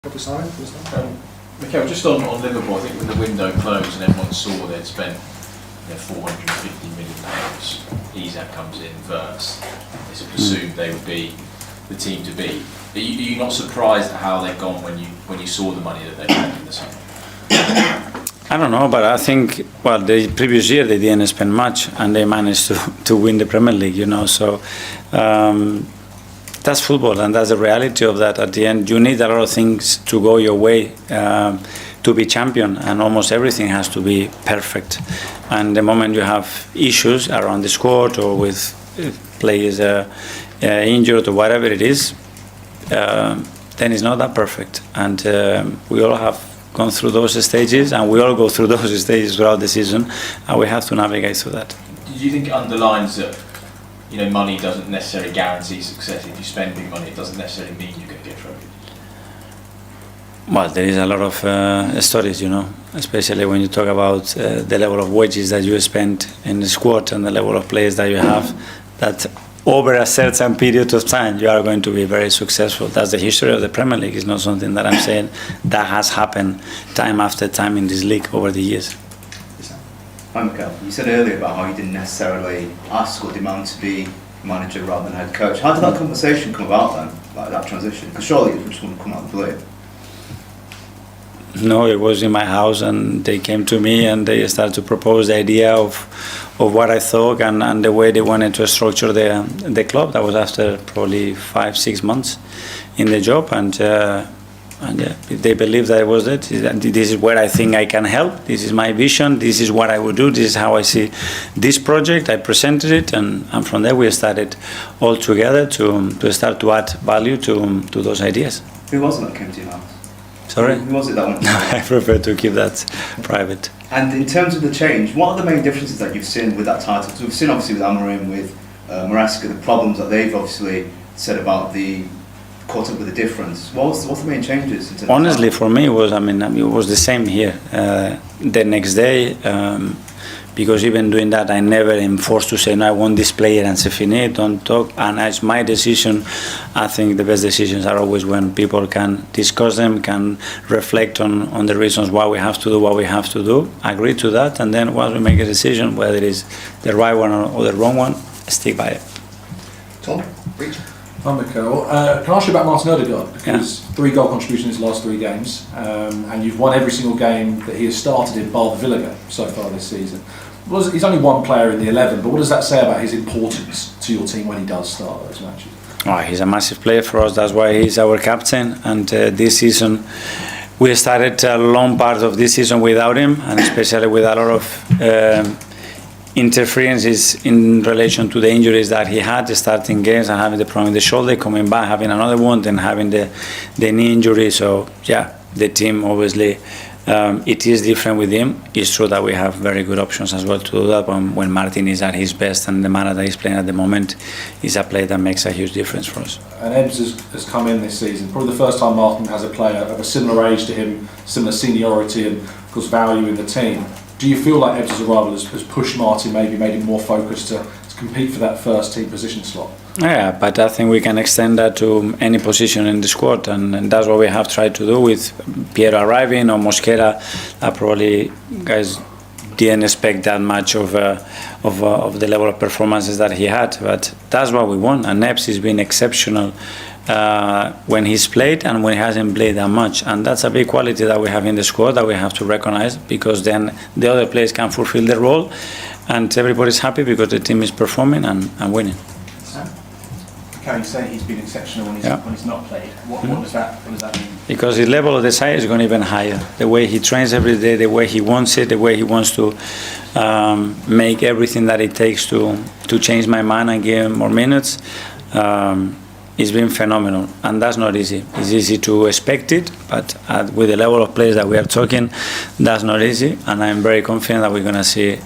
Michael, just on Liverpool, I think when the window closed and everyone saw they'd spent £450 million, Ízi comes in first. It's presumed they would be the team to beat. Are you not surprised at how they've gone when you saw the money that they had in the summer? I don't know, but I think, well, the previous year they didn't spend much and they managed to win the Premier League, you know, so that's football and that's the reality of that. At the end, you need a lot of things to go your way to be champion, and almost everything has to be perfect. And the moment you have issues around the squad or with players injured or whatever it is, then it's not that perfect. And we all have gone through those stages, and we all go through those stages throughout the season, and we have to navigate through that. Do you think it underlines that money doesn't necessarily guarantee success? If you spend big money, it doesn't necessarily mean you're going to get trophies? Well, there is a lot of stories, especially when you talk about the level of wages that you spend in the squad and the level of players that you have, that over a certain period of time you are going to be very successful. That's the history of the Premier League. It's not something that I'm saying that has happened time after time in this league over the years. Hi Michael, you said earlier about how you didn't necessarily ask or demand to be manager rather than head coach. How did that conversation come about then, like that transition? Because surely it just wouldn't come out of the blue. No, it was in my house and they came to me and they started to propose the idea of what I thought and the way they wanted to structure the club. That was after probably 5-6 months in the job, and they believed that it was it. This is where I think I can help. This is my vision. This is what I would do. This is how I see this project. I presented it, and from there we started all together to start to add value to those ideas. Who was it that came to your house? Sorry? Who was it that went to I prefer to keep that private. And in terms of the change, what are the main differences that you've seen with that title? So we've seen obviously with Amorim, with Maresca, the problems that they've obviously said about the caught up with the difference. What's the main changes? Honestly, for me, it was the same here. The next day, because even doing that, I never am forced to say, no, I want this player and say, fini, don't talk. And it's my decision. I think the best decisions are always when people can discuss them, can reflect on the reasons why we have to do what we have to do, agree to that, and then once we make a decision, whether it is the right one or the wrong one, stick by it. Tom, reach. Hi Michael. Can I ask you about Martin Ødegaard? Because 3 goal contributions in his last 3 games, and you've won every single game that he has started in bar the Villa game so far this season. He's only one player in the 11, but what does that say about his importance to your team when he does start those matches? Oh, he's a massive player for us. That's why he's our captain. And this season, we started a long part of this season without him, and especially with a lot of interferences in relation to the injuries that he had, starting games and having the problem with the shoulder, coming back, having another one, then having the knee injury. So yeah, the team obviously it is different with him. It's true that we have very good options as well to do that. When Martin is at his best and the manner that he's playing at the moment is a player that makes a huge difference for us. And Ebbs has come in this season, probably the first time Martin has a player of a similar age to him, similar seniority and of course value in the team. Do you feel like Ebbs' arrival has pushed Martin, maybe made him more focused to compete for that first team position slot? Yeah, but I think we can extend that to any position in the squad, and that's what we have tried to do with Piero arriving or Mosquera. Probably guys didn't expect that much of the level of performances that he had, but that's what we want. And Ebbs has been exceptional when he's played and when he hasn't played that much, and that's a big quality that we have in the squad that we have to recognize, because then the other players can fulfill their role and everybody's happy because the team is performing and winning. Can you say he's been exceptional when he's not played? What does that mean? Because his level of desire is going even higher. The way he trains every day, the way he wants it, the way he wants to make everything that it takes to change my mind and give him more minutes. It's been phenomenal, and that's not easy. It's easy to expect it, but with the level of players that we are talking, that's not easy, and I'm very confident that we're going to see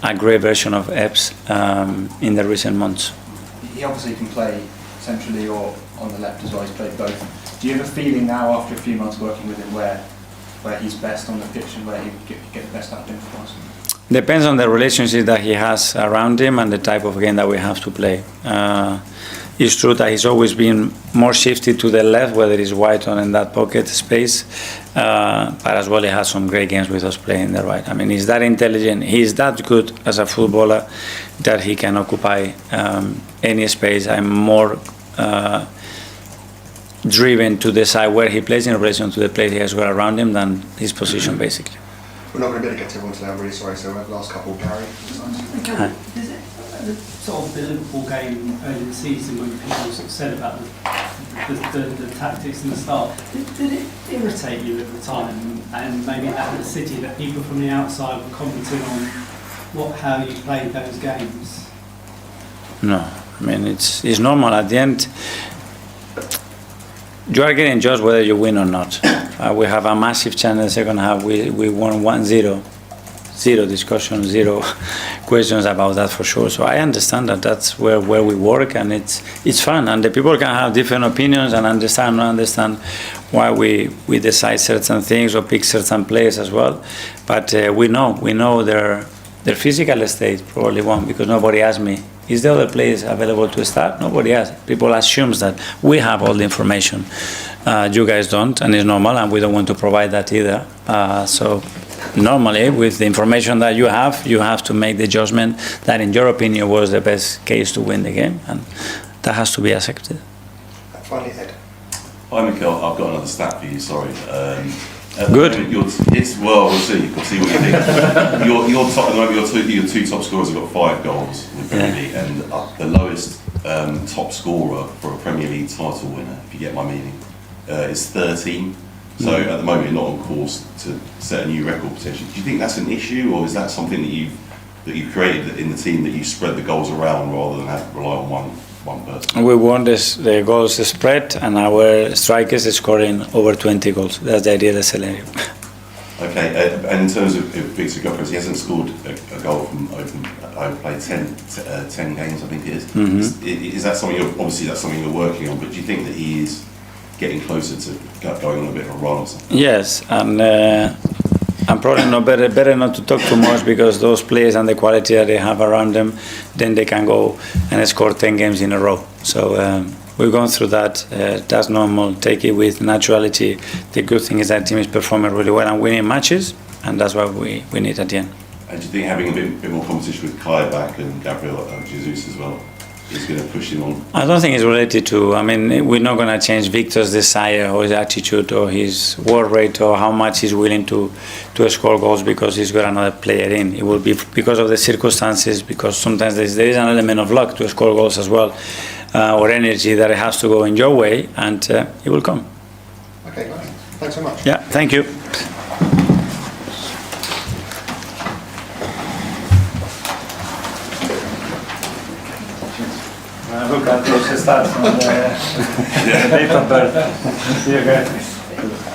a great version of Ebbs in the recent months. He obviously can play centrally or on the left as well. He's played both. Do you have a feeling now, after a few months working with him, where he's best on the pitch and where he get the best out of him for us? Depends on the relationship that he has around him and the type of game that we have to play. It's true that he's always been more shifted to the left, whether it's wide or in that pocket space. But as well, he has some great games with us playing the right. I mean, he's that intelligent. He's that good as a footballer that he can occupy any space. I'm more driven to decide where he plays in relation to the players he has got around him than his position, basically. We're not going to be able to get to everyone today, I'm really sorry, so we have the last couple. Gary? Okay. Is it sort of the Liverpool game early in the season when people sort of said about the tactics and the style, did it irritate you at the time, and maybe at the City, that people from the outside were commenting on how you played those games? No, I mean, it's normal. At the end, you are getting judged whether you win or not. We have a massive chance in the second half. We won 1-0. Zero discussion, zero questions about that for sure. So I understand that that's where we work, and it's fun. And the people can have different opinions and understand or not understand why we decide certain things or pick certain players as well. But we know their physical state probably won't, because nobody asked me, is the other players available to start? Nobody asked. People assume that we have all the information. You guys don't, and it's normal, and we don't want to provide that either. So normally, with the information that you have to make the judgment that, in your opinion, was the best case to win the game, and that has to be accepted. Finally, Ed. Hi, Mikel. I've got another stat for you. Sorry. Good. We'll see. We'll see what you think. Your top at the moment. Your two top scorers have got 5 goals in the Premier League, and the lowest top scorer for a Premier League title winner, if you get my meaning, is 13. So at the moment, you're not on course to set a new record potentially. Do you think that's an issue, or is that something that you've created in the team, that you spread the goals around rather than rely on one person? We want the goals spread, and our strikers is scoring over 20 goals. That's the idea, the scenario. Okay, and in terms of Victor Gyokeres, he hasn't scored a goal from open play 10 games, I think it is. Mm-hmm. Is that something that's something you're working on? But do you think that he is getting closer to going on a bit of a run or something? Yes, and I'm probably not better not to talk too much, because those players and the quality that they have around them, then they can go and score 10 games in a row. So we've gone through that. That's normal. Take it with naturality. The good thing is that the team is performing really well and winning matches, and that's what we need at the end. And do you think having a bit more competition with Kai back and Gabriel Jesus as well is going to push him on? I don't think it's related to, I mean, we're not going to change Victor's desire or his attitude or his work rate or how much he's willing to score goals because he's got another player in. It will be because of the circumstances, because sometimes there is an element of luck to score goals as well, or energy that it has to go in your way, and it will come. Okay, guys. Thanks so much. Yeah, thank you. Look at those stats on the date of birth. See you guys.